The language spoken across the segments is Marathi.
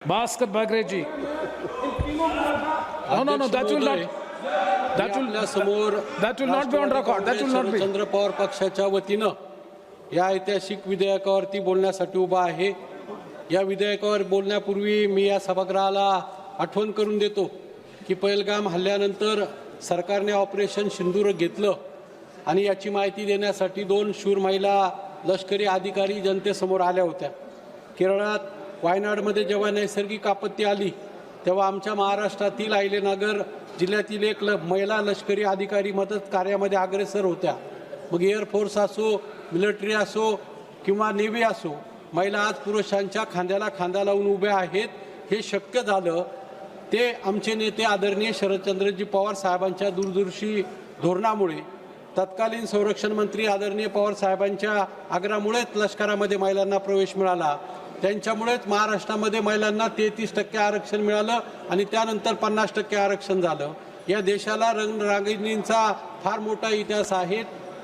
Bhaskar Bagreji. No, that will not. That will not be on record. That will not be. Sharadchandra Pawar पक्षाच्या वतीनं या ऐतिहासिक विधेयकावरती बोलण्यासाठी उभा आहे. या विधेयकावर बोलण्यापूर्वी मी या सभागृहाला आठवण करून देतो की पहलगाम हल्ल्यानंतर सरकारने ऑपरेशन सिंदूर घेतलं आणि याची माहिती देण्यासाठी 2 शूर महिला लष्करी अधिकारी जनतेसमोर आल्या होत्या. केरळात वायनाडमध्ये जेव्हा नैसर्गिक आपत्ती आली तेव्हा आमच्या महाराष्ट्रातील अहिल्यानगर जिल्ह्यातील एक महिला लष्करी अधिकारी मदत कार्यामध्ये अग्रेसर होत्या. मग एअरफोर्स असो, मिलिटरी असो किंवा नेव्ही असो, महिला आज पुरुषांच्या खांद्याला खांदा लावून उभ्या आहेत. हे शक्य झालं ते आमचे नेते आदरणीय शरदचंद्रजी पवार साहेबांच्या दूरदर्शी धोरणामुळे, तत्कालीन संरक्षण मंत्री आदरणीय पवार साहेबांच्या आग्रहामुळेच लष्करामध्ये महिलांना प्रवेश मिळाला. त्यांच्यामुळेच महाराष्ट्रामध्ये महिलांना 33% आरक्षण मिळालं आणि त्यानंतर 50% आरक्षण झालं. या देशाला रंगरागिणींचा फार मोठा इतिहास आहे.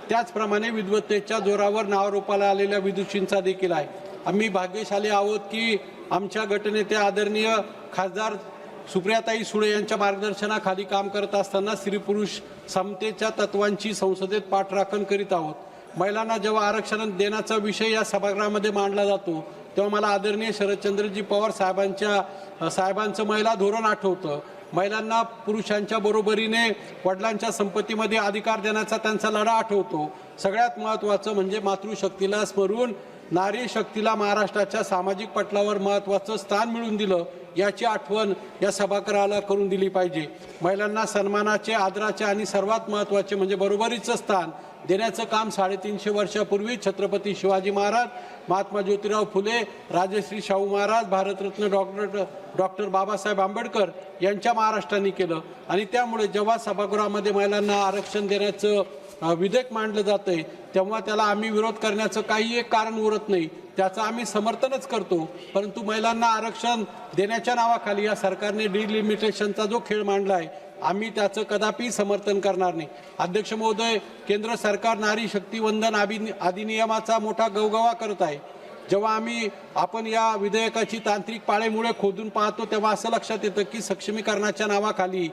त्याचप्रमाणे विद्वत्तेच्या जोरावर नावारूपाला आलेल्या विदुषींचा देखील आहे. आम्ही भाग्यशाली आहोत की आमच्या गटनेते आदरणीय खासदार सुप्रियाताई सुळे यांच्या मार्गदर्शनाखाली काम करत असताना स्त्री पुरुष समतेच्या तत्वांची संसदेत पाठराखण करीत आहोत. महिलांना जेव्हा आरक्षण देण्याचा विषय या सभागृहामध्ये मांडला जातो तेव्हा मला आदरणीय शरदचंद्रजी पवार साहेबांचं महिला धोरण आठवतं. महिलांना पुरुषांच्या बरोबरीने वडिलांच्या संपत्तीमध्ये अधिकार देण्याचा त्यांचा लढा आठवतो. सगळ्यात महत्त्वाचं म्हणजे मातृशक्तीला स्मरून नारी शक्तीला महाराष्ट्राच्या सामाजिक पटलावर महत्त्वाचं स्थान मिळवून दिलं याची आठवण या सभागृहाला करून दिली पाहिजे. महिलांना सन्मानाचे, आदराचे आणि सर्वात महत्त्वाचे म्हणजे बरोबरीचं स्थान देण्याचं काम 350 वर्षापूर्वी छत्रपती शिवाजी महाराज, महात्मा ज्योतिराव फुले, राजश्री शाहू महाराज, भारतरत्न डॉक्टर बाबासाहेब आंबेडकर यांच्या महाराष्ट्राने केलं. आणि त्यामुळे जेव्हा सभागृहामध्ये महिलांना आरक्षण देण्याचं विधेयक मांडलं जातंय तेव्हा त्याला आम्ही विरोध करण्याचं काही एक कारण उरत नाही. त्याचं आम्ही समर्थनच करतो. परंतु महिलांना आरक्षण देण्याच्या नावाखाली या सरकारने डिलिमिटेशनचा जो खेळ मांडला आहे आम्ही त्याचं कदापि समर्थन करणार नाही. अध्यक्ष महोदय, केंद्र सरकार नारी शक्ती वंदन अधिनियमाचा मोठा गवगवा करत आहे. जेव्हा आपण या विधेयकाची तांत्रिक पाळेमुळे खोदून पाहतो तेव्हा असं लक्षात येतं की सक्षमीकरणाच्या नावाखाली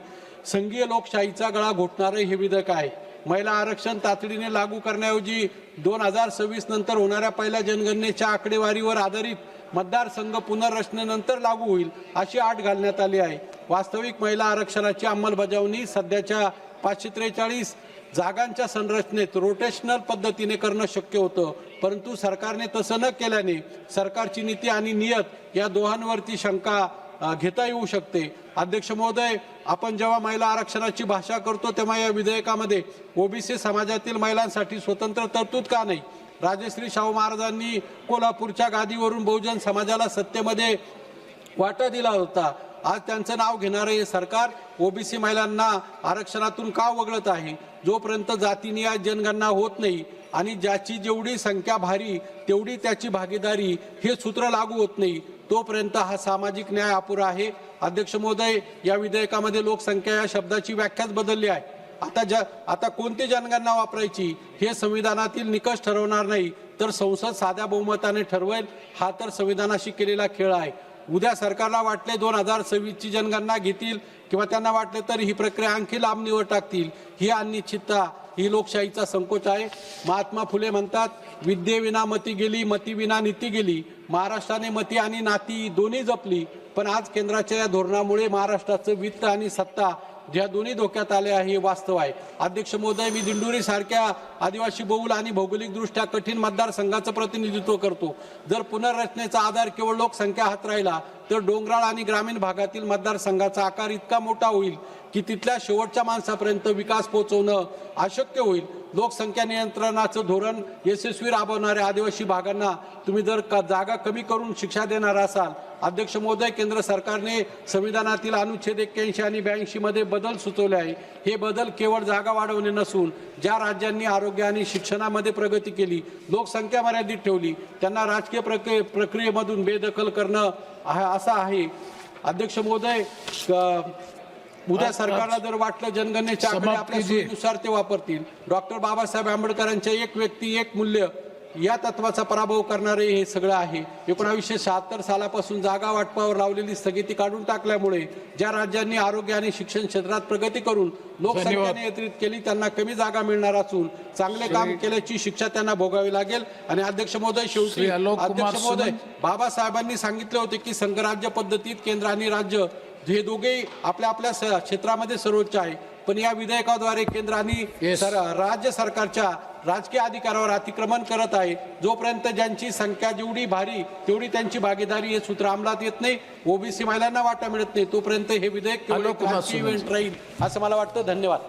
संघीय लोकशाहीचा गळा घोटणारं हे विधेयक आहे. महिला आरक्षण तातडीने लागू करण्याऐवजी 2026 नंतर होणाऱ्या पहिल्या जनगणनेच्या आकडेवारीवर आधारित मतदारसंघ पुनर्रचनेनंतर लागू होईल अशी अट घालण्यात आली आहे. वास्तविक महिला आरक्षणाची अंमलबजावणी सध्याच्या 543 जागांच्या संरचनेत रोटेशनल पद्धतीने करणं शक्य होतं. परंतु सरकारने तसं न केल्याने सरकारची नीती आणि नियत या दोहांवरती शंका घेता येऊ शकते. अध्यक्ष महोदय, आपण जेव्हा महिला आरक्षणाची भाषा करतो तेव्हा या विधेयकामध्ये ओबीसी समाजातील महिलांसाठी स्वतंत्र तरतूद का नाही? राजश्री शाहू महाराजांनी कोल्हापूरच्या गादीवरून बहुजन समाजाला सत्तेमध्ये वाटा दिला होता. आज त्यांचं नाव घेणारं हे सरकार ओबीसी महिलांना आरक्षणातून का वगळत आहे? जोपर्यंत जातीनिहाय जनगणना होत नाही आणि ज्याची जेवढी संख्या भारी तेवढी त्याची भागीदारी हे सूत्र लागू होत नाही तोपर्यंत हा सामाजिक न्याय अपुरा आहे. अध्यक्ष महोदय, या विधेयकामध्ये लोकसंख्या या शब्दाची व्याख्याच बदलली आहे. आता कोणती जनगणना वापरायची हे संविधानातील निकष ठरवणार नाही तर संसद साध्या बहुमताने ठरवेल. हा तर संविधानाशी केलेला खेळ आहे. उद्या सरकारला वाटले 2026 ची जनगणना घेतील किंवा त्यांना वाटले तर ही प्रक्रिया आणखी लांबणीवर टाकतील. ही अनिश्चितता ही लोकशाहीचा संकोच आहे. महात्मा फुले म्हणतात, विद्येविना मती गेली, मतीविना नीती गेली. महाराष्ट्राने मती आणि नाती दोन्ही जपली, पण आज केंद्राच्या या धोरणामुळे महाराष्ट्राचं वित्त आणि सत्ता ज्या दोन्ही धोक्यात आले आहे हे वास्तव आहे. अध्यक्ष महोदय, मी दिंडोरी सारख्या आदिवासी बहुल आणि भौगोलिकदृष्ट्या कठीण मतदारसंघाचं प्रतिनिधित्व करतो. जर पुनर्रचनेचा आधार केवळ लोकसंख्या हात राहिला तर डोंगराळ आणि ग्रामीण भागातील मतदारसंघाचा आकार इतका मोठा होईल की तिथल्या शेवटच्या माणसापर्यंत विकास पोहोचवणं अशक्य होईल. लोकसंख्या नियंत्रणाचं धोरण यशस्वी राबवणाऱ्या आदिवासी भागांना तुम्ही जर जागा कमी करून शिक्षा देणार असाल, अध्यक्ष महोदय, केंद्र सरकारने संविधानातील अनुच्छेद 81 आणि 82 मध्ये बदल सुचवले आहे. हे बदल केवळ जागा वाढवणे नसून ज्या राज्यांनी आरोग्य आणि शिक्षणामध्ये प्रगती केली, लोकसंख्या मर्यादित ठेवली, त्यांना राजकीय प्रक्रियेमधून बेदखल करणं असं आहे. अध्यक्ष महोदय, उद्या सरकारला जर वाटलं जनगणनेच्या आकडे आपल्या सोयीनुसार ते वापरतील, डॉक्टर बाबासाहेब आंबेडकरांच्या एक व्यक्ती एक मूल्य या तत्वाचा पराभव करणारे हे सगळं आहे. 1976 सालापासून जागा वाटपावर लावलेली स्थगिती काढून टाकल्यामुळे ज्या राज्यांनी आरोग्य आणि शिक्षण क्षेत्रात प्रगती करून लोकसंख्या नियंत्रित केली त्यांना कमी जागा मिळणार असून चांगले काम केल्याची शिक्षा त्यांना भोगावी लागेल. आणि अध्यक्ष महोदय, शेवटी अध्यक्ष महोदय, बाबासाहेबांनी सांगितले होते की संघराज्य पद्धतीत केंद्र आणि राज्य हे दोघेही आपल्या आपल्या क्षेत्रामध्ये सर्वोच्च आहे. पण या विधेयकाद्वारे केंद्र आणि राज्य सरकारच्या राजकीय अधिकारावर अतिक्रमण करत आहे. जोपर्यंत ज्यांची संख्या जेवढी भारी तेवढी त्यांची भागीदारी हे सूत्र अंमलात येत नाही, ओबीसी महिलांना वाटा मिळत नाही, तोपर्यंत हे विधेयक केवळ एक राजकीय इव्हेंट राहील असं मला वाटतं. धन्यवाद.